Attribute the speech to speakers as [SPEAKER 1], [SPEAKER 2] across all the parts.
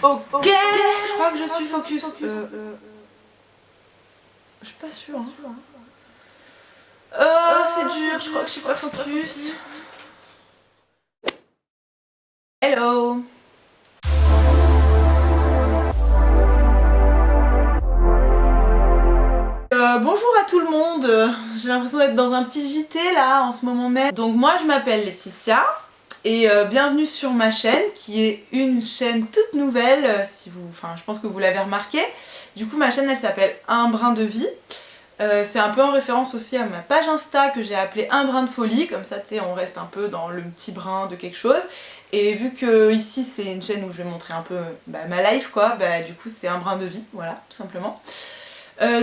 [SPEAKER 1] Ok, je crois que je suis focus. Je suis pas sûre. Hein. Oh, c'est dur, je crois que je suis pas focus. Hello. Bonjour à tout le monde. J'ai l'impression d'être dans un petit JT là en ce moment même. Donc moi je m'appelle Laetitia. Et bienvenue sur ma chaîne qui est une chaîne toute nouvelle, je pense que vous l'avez remarqué. Du coup ma chaîne elle s'appelle Un brin de vie. C'est un peu en référence aussi à ma page Insta que j'ai appelée Un brin de folie, comme ça tu sais on reste un peu dans le petit brin de quelque chose. Et vu que ici c'est une chaîne où je vais montrer un peu ma life quoi, du coup c'est Un brin de vie, voilà tout simplement.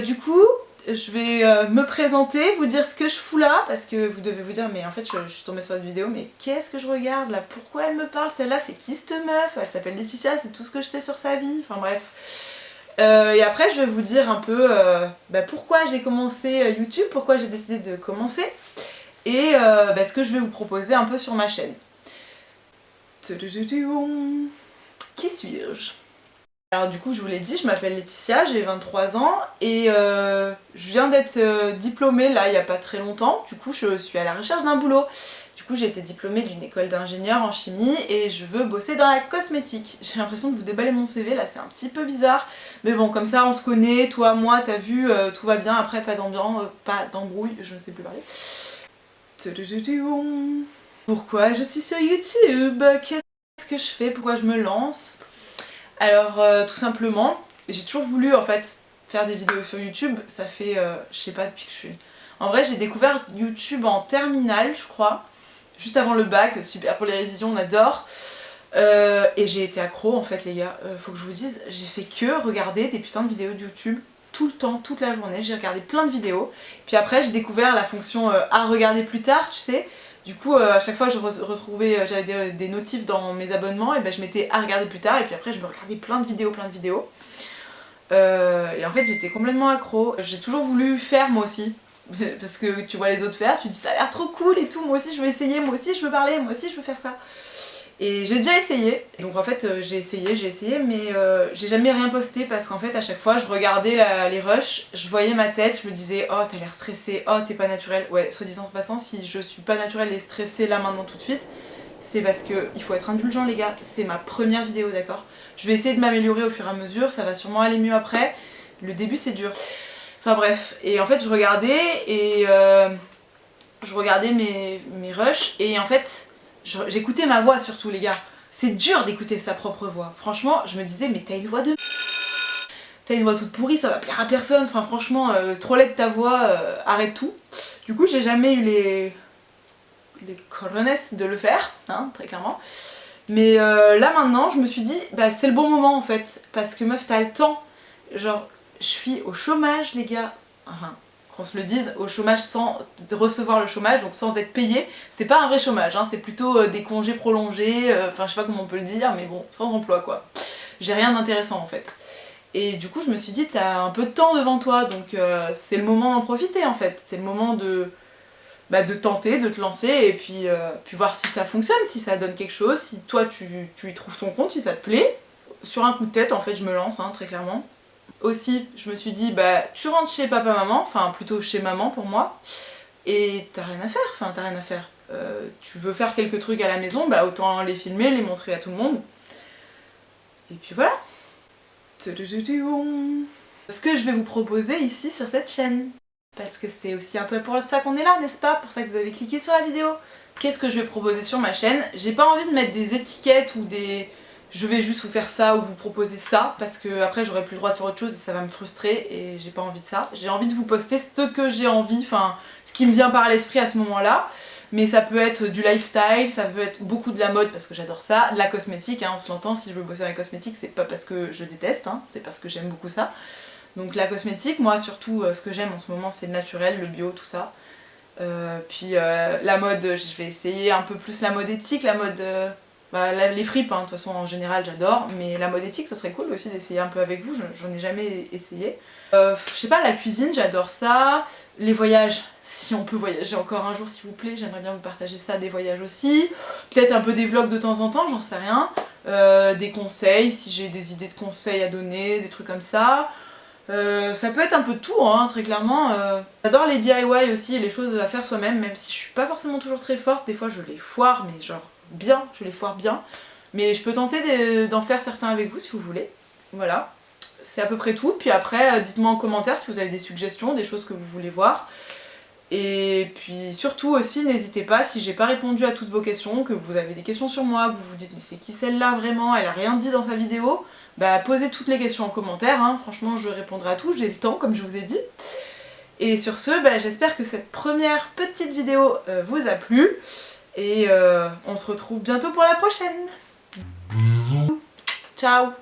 [SPEAKER 1] Du coup je vais me présenter, vous dire ce que je fous là, parce que vous devez vous dire mais en fait je suis tombée sur cette vidéo, mais qu'est-ce que je regarde là, pourquoi elle me parle celle-là, c'est qui cette meuf, elle s'appelle Laetitia, c'est tout ce que je sais sur sa vie, enfin bref. Et après je vais vous dire un peu pourquoi j'ai commencé YouTube, pourquoi j'ai décidé de commencer, et ce que je vais vous proposer un peu sur ma chaîne. Qui suis-je ? Alors du coup je vous l'ai dit, je m'appelle Laetitia, j'ai 23 ans et je viens d'être diplômée là il n'y a pas très longtemps. Du coup je suis à la recherche d'un boulot. Du coup j'ai été diplômée d'une école d'ingénieur en chimie et je veux bosser dans la cosmétique. J'ai l'impression de vous déballer mon CV là, c'est un petit peu bizarre. Mais bon comme ça on se connaît, toi, moi, t'as vu, tout va bien, après pas d'ambiance, pas d'embrouille, je ne sais plus parler. Pourquoi je suis sur YouTube? Qu'est-ce que je fais? Pourquoi je me lance? Alors tout simplement, j'ai toujours voulu en fait faire des vidéos sur YouTube, ça fait je sais pas depuis que je suis... En vrai j'ai découvert YouTube en terminale je crois, juste avant le bac, c'est super pour les révisions, on adore. Et j'ai été accro en fait les gars, faut que je vous dise, j'ai fait que regarder des putains de vidéos de YouTube tout le temps, toute la journée, j'ai regardé plein de vidéos. Puis après j'ai découvert la fonction à regarder plus tard, tu sais. Du coup à chaque fois que je retrouvais, j'avais des notifs dans mes abonnements, et je mettais à regarder plus tard et puis après je me regardais plein de vidéos. Et en fait j'étais complètement accro. J'ai toujours voulu faire moi aussi, parce que tu vois les autres faire, tu dis ça a l'air trop cool et tout, moi aussi je veux essayer, moi aussi je veux parler, moi aussi je veux faire ça. Et j'ai déjà essayé, donc en fait j'ai essayé mais j'ai jamais rien posté parce qu'en fait à chaque fois je regardais les rushs, je voyais ma tête, je me disais oh t'as l'air stressée, oh t'es pas naturelle. Ouais, soit disant en passant, si je suis pas naturelle et stressée là maintenant tout de suite, c'est parce que il faut être indulgent les gars, c'est ma première vidéo d'accord. Je vais essayer de m'améliorer au fur et à mesure, ça va sûrement aller mieux après, le début c'est dur. Enfin bref, et en fait je regardais et je regardais mes rushs et en fait j'écoutais ma voix surtout les gars. C'est dur d'écouter sa propre voix. Franchement, je me disais mais t'as une voix de... T'as une voix toute pourrie, ça va plaire à personne. Enfin franchement, trop laide ta voix, arrête tout. Du coup j'ai jamais eu les cojones de le faire, hein, très clairement. Mais là maintenant je me suis dit, c'est le bon moment en fait. Parce que meuf t'as le temps. Genre, je suis au chômage les gars. Qu'on se le dise, au chômage sans recevoir le chômage, donc sans être payé. C'est pas un vrai chômage, hein, c'est plutôt des congés prolongés, enfin je sais pas comment on peut le dire, mais bon, sans emploi quoi. J'ai rien d'intéressant en fait. Et du coup je me suis dit, t'as un peu de temps devant toi, donc c'est le moment d'en profiter en fait. C'est le moment de tenter, de te lancer, et puis voir si ça fonctionne, si ça donne quelque chose, si toi tu y trouves ton compte, si ça te plaît. Sur un coup de tête en fait je me lance, hein, très clairement. Aussi, je me suis dit, tu rentres chez papa-maman, enfin plutôt chez maman pour moi, et t'as rien à faire, tu veux faire quelques trucs à la maison, autant les filmer, les montrer à tout le monde. Et puis voilà. Ce que je vais vous proposer ici sur cette chaîne, parce que c'est aussi un peu pour ça qu'on est là, n'est-ce pas? Pour ça que vous avez cliqué sur la vidéo. Qu'est-ce que je vais proposer sur ma chaîne? J'ai pas envie de mettre des étiquettes ou des... Je vais juste vous faire ça ou vous proposer ça parce que après j'aurai plus le droit de faire autre chose et ça va me frustrer et j'ai pas envie de ça. J'ai envie de vous poster ce que j'ai envie, enfin ce qui me vient par l'esprit à ce moment-là. Mais ça peut être du lifestyle, ça peut être beaucoup de la mode parce que j'adore ça, de la cosmétique, hein, on se l'entend, si je veux bosser dans la cosmétique c'est pas parce que je déteste, hein, c'est parce que j'aime beaucoup ça. Donc la cosmétique, moi surtout ce que j'aime en ce moment c'est le naturel, le bio, tout ça. Puis la mode, je vais essayer un peu plus la mode éthique, la mode... Bah, les fripes, hein, de toute façon en général j'adore, mais la mode éthique ce serait cool aussi d'essayer un peu avec vous, j'en ai jamais essayé. Je sais pas, la cuisine j'adore ça, les voyages, si on peut voyager encore un jour s'il vous plaît, j'aimerais bien vous partager ça, des voyages aussi, peut-être un peu des vlogs de temps en temps, j'en sais rien, des conseils, si j'ai des idées de conseils à donner, des trucs comme ça. Ça peut être un peu de tout, hein, très clairement. J'adore les DIY aussi, les choses à faire soi-même, même si je suis pas forcément toujours très forte, des fois je les foire, mais genre bien, je les foire bien. Mais je peux tenter d'en faire certains avec vous si vous voulez. Voilà, c'est à peu près tout. Puis après, dites-moi en commentaire si vous avez des suggestions, des choses que vous voulez voir. Et puis surtout aussi, n'hésitez pas, si j'ai pas répondu à toutes vos questions, que vous avez des questions sur moi, que vous vous dites mais c'est qui celle-là vraiment, elle a rien dit dans sa vidéo, bah posez toutes les questions en commentaire, hein. Franchement je répondrai à tout, j'ai le temps comme je vous ai dit. Et sur ce, bah, j'espère que cette première petite vidéo vous a plu, et on se retrouve bientôt pour la prochaine. Ciao.